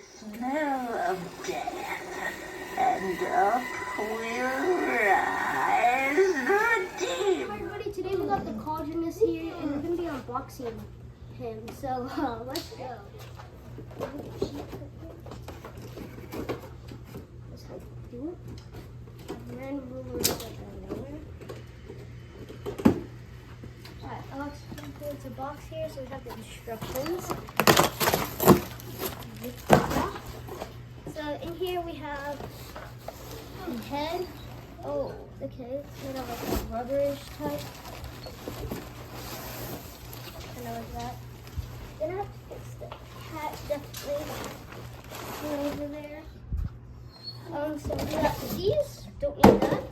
smell of death, and up will rise the demon. Hi everybody, today we got the Cauldroness here, and we're going to be unboxing him, so let's go. That's how you do it. Random rulers that are nowhere. Alright, Alex, there's a box here, so we have the instructions. So in here we have the head. Oh, okay, it's kind of like a rubberish type. Kind of like that. Gonna have to fix the hat definitely over there. So we got these, don't need that.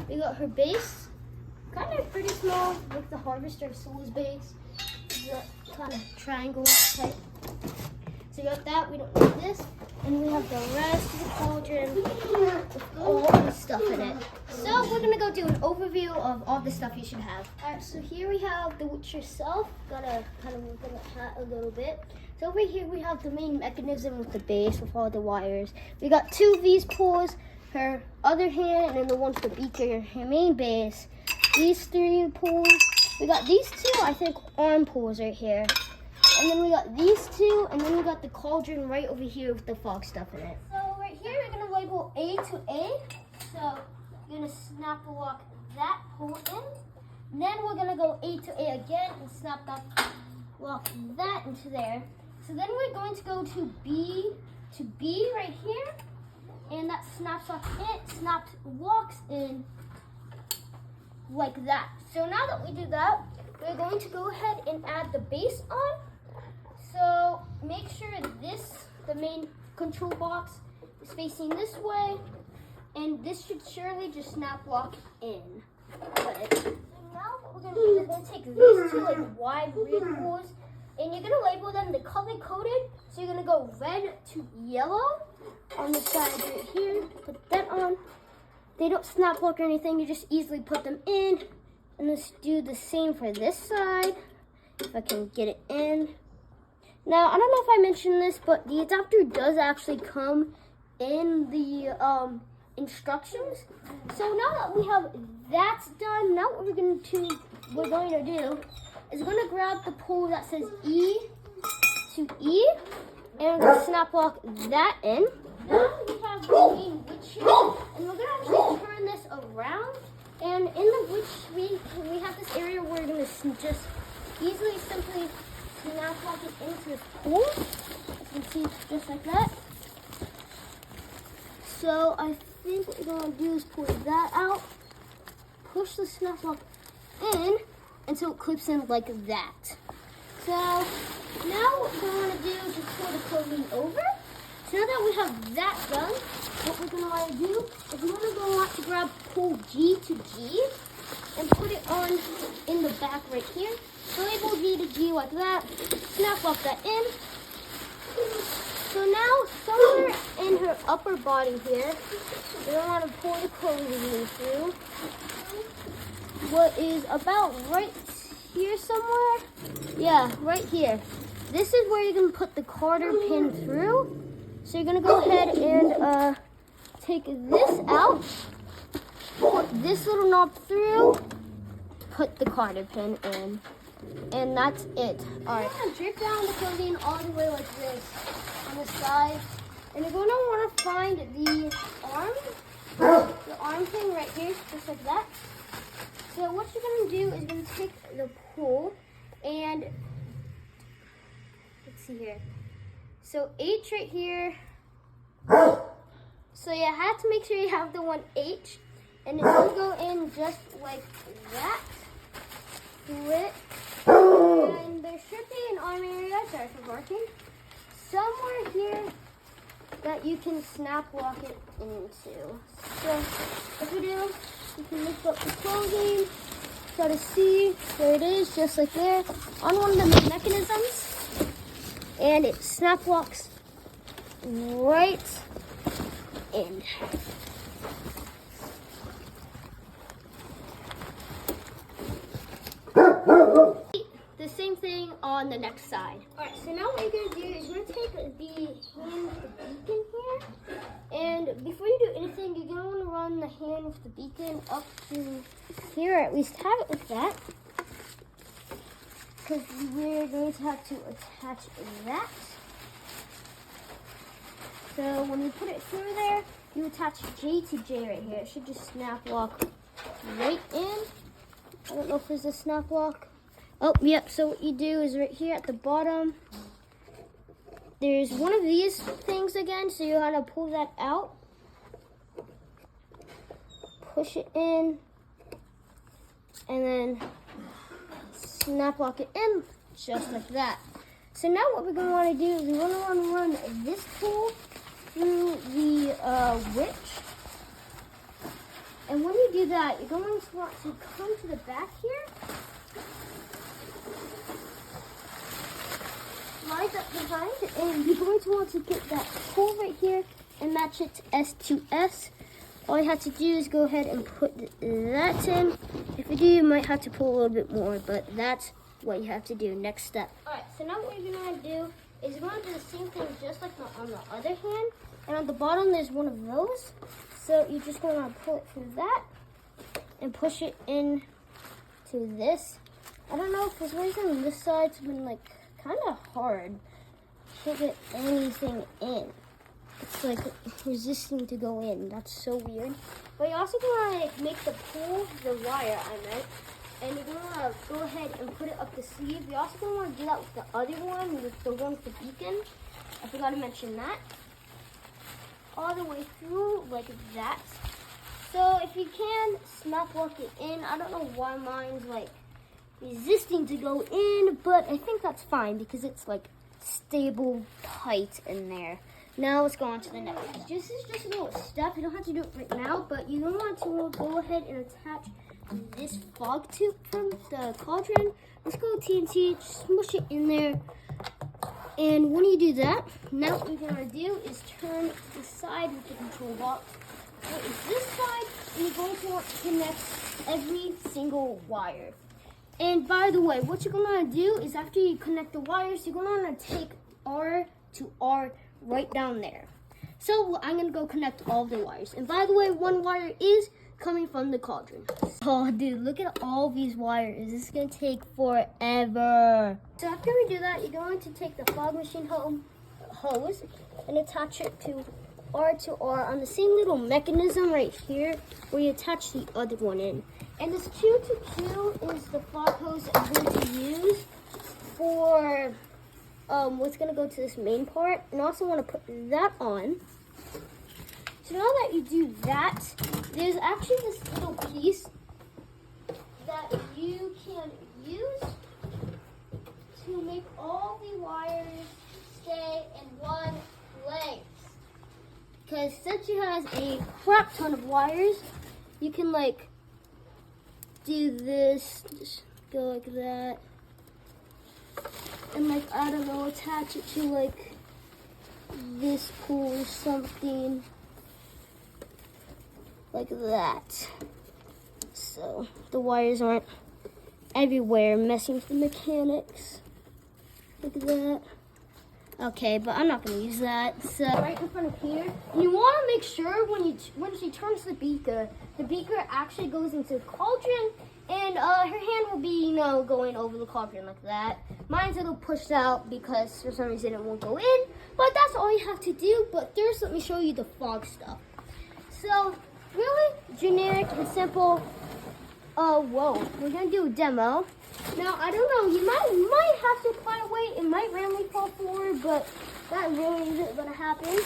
We got her base, kind of pretty small, like the Harvester Soul's base. It's a kind of triangle type. So we got that, we don't need this. And we have the rest of the cauldron with all the stuff in it. So we're gonna go do an overview of all the stuff you should have. Alright, so here we have the witch herself. Gotta kind of look in the hat a little bit. So over here we have the main mechanism with the base with all the wires. We got two of these pulls, her other hand, and then the one for the beaker, her main base. These three pulls. We got these two, I think, arm pulls right here. And then we got these two, and then we got the cauldron right over here with the fog stuff in it. So right here, we're gonna label A to A. So you're gonna snap lock that pull in. Then we're gonna go A to A again and snap lock that into there. So then we're going to go to B right here, and that snaps lock it, snaps locks in like that. So now that we do that, we're going to go ahead and add the base on. So make sure the main control box, is facing this way, and this should surely just snap lock in. Good. So now what we're going to do is we're going to take these two like wide rear pulls, and you're going to label them the color coded. So you're going to go red to yellow on the side right here. Put that on. They don't snap lock or anything. You just easily put them in. And let's do the same for this side, if I can get it in. Now, I don't know if I mentioned this, but the adapter does actually come in the instructions. So now that we have that done, now what we're going to do is we're going to grab the pull that says E to E, and we're going to snap lock that in. Now we have the main witch here, and we're going to actually turn this around. And in the witch, we have this area where we're going to just easily, simply snap lock it into this pool. You can see just like that. So I think what we're going to do is pull that out, push the snap lock in until it clips in like that. So now what we're going to do is just pull the clothing over. So now that we have that done, what we're going to want to do is we're going to want to grab pull G to G and put it on in the back right here. So label G to G like that, snap lock that in. So now somewhere in her upper body here, we're going to want to pull the clothing through. What is about right here somewhere? Yeah, right here. This is where you're going to put the garter pin through. So you're going to go ahead and take this out, put this little knob through, put the garter pin in, and that's it. Alright, you're going to drip down the clothing all the way like this on the side, and you're going to want to find the arm pin right here, just like that. So what you're going to do is you're going to take the pull and, let's see here. So H right here. So you have to make sure you have the one H, and it's going to go in just like that. Do it. And there should be an arm area, sorry for barking, somewhere here that you can snap lock it into. So what you do, you can lift up the clothing, try to see, there it is, just like there, on one of the mechanisms. And it snap locks right in. The same thing on the next side. Alright, so now what you're going to do is you're going to take the hand in with the beacon up to here, or at least have it like that. Because we're going to have to attach that. So when you put it through there, you attach J to J right here. It should just snap lock right in. I don't know if there's a snap lock. Oh, yep. So what you do is right here at the bottom, there's one of these things again. So you want to pull that out, push it in, and then snap lock it in just like that. So now what we're going to want to do is we're going to want to run this tool through the witch. And when you do that, you're going to want to come to the back here, slide up behind, and you're going to want to get that tool right here and match it to S to S. All you have to do is go ahead and put that in. If you do, you might have to pull a little bit more, but that's what you have to do. Next step. All right, so now what you're going to do is you're going to do the same thing just like on the other hand. And on the bottom, there's one of those. So you're just going to pull it through that and push it in to this. I don't know if for some reason this side's been like kind of hard. Can't get anything in. It's like resisting to go in. That's so weird. But you're also going to make the pull, the wire I meant, and you're going to go ahead and put it up the sleeve. You're also going to want to do that with the other one, with the one with the beacon. I forgot to mention that. All the way through like that. So if you can, snap lock it in. I don't know why mine's like resisting to go in, but I think that's fine because it's like stable, tight in there. Now let's go on to the next. This is just a little step. You don't have to do it right now, but you don't want to go ahead and attach this fog tube from the cauldron. Let's go TNT, smush it in there. And when you do that, now what you're going to do is turn the side with the control box. So it's this side, and you're going to want to connect every single wire. And by the way, what you're going to do is after you connect the wires, you're going to want to take R to R right down there. So I'm going to go connect all the wires. And by the way, one wire is coming from the cauldron. Oh, dude, look at all these wires. This is going to take forever. So after we do that, you're going to take the fog machine hose and attach it to R on the same little mechanism right here where you attach the other one in. And this 2 to 2 is the fog hose I'm going to use for what's going to go to this main part. And I also want to put that on. So now that you do that, there's actually this little piece that you can use to make all the wires stay in one place. Because since you has a crap ton of wires, you can like do this, just go like that, and like, I don't know, attach it to like this pool or something. Like that. So the wires aren't everywhere messing with the mechanics. Like that. Okay, but I'm not going to use that. So right in front of here, you want to make sure when she turns the beaker actually goes into the cauldron, and her hand will be, you know, going over the cauldron like that. Mine's a little pushed out because for some reason it won't go in, but that's all you have to do. But first, let me show you the fog stuff. So really generic and simple. Whoa, we're gonna do a demo. Now, I don't know, you might have to apply a weight. It might randomly fall forward, but that really isn't gonna happen.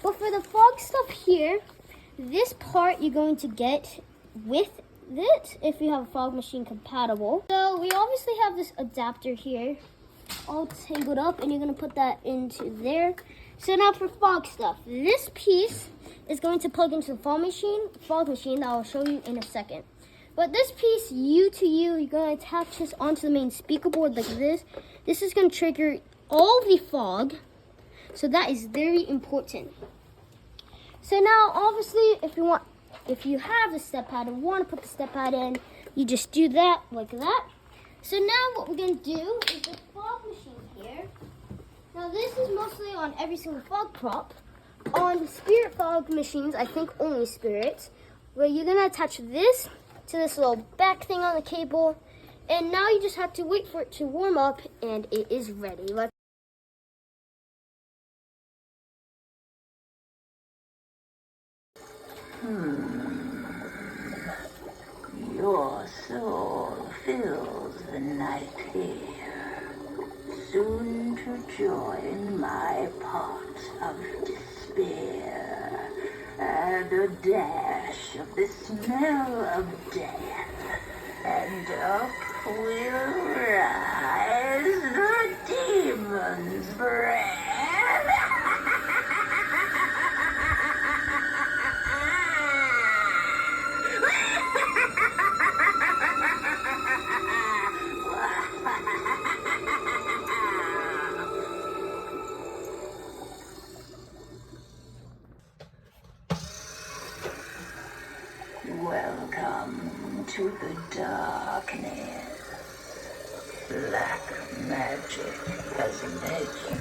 But for the fog stuff here, this part you're going to get with it if you have a fog machine compatible. So we obviously have this adapter here all tangled up, and you're gonna put that into there. So now for fog stuff, this piece is going to plug into the fog machine that I'll show you in a second. But this piece, U to U, you're going to attach this onto the main speaker board like this. This is going to trigger all the fog, so that is very important. So now, obviously, if you have the step pad and want to put the step pad in, you just do that like that. So now what we're going to do is the fog machine here. Now this is mostly on every single fog prop. On Spirit fog machines, I think only Spirits, where you're gonna attach this to this little back thing on the cable, and now you just have to wait for it to warm up, and it is ready. Your soul fills the night air, soon to join my pot of despair, and a dash of the smell of death, and up will rise the demon's breath. Welcome to the darkness. Black magic has led you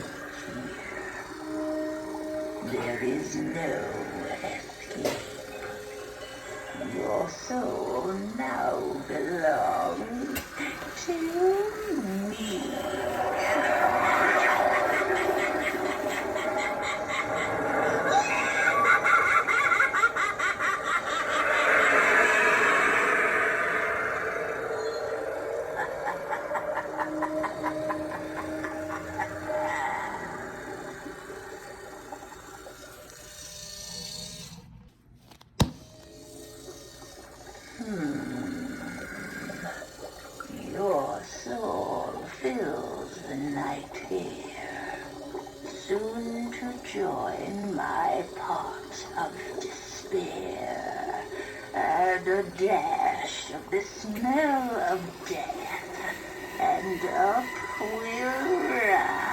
here. There is no escape. Your soul now belongs to me. Your soul fills the night air, soon to join my pot of despair, and a dash of the smell of death, and up will rise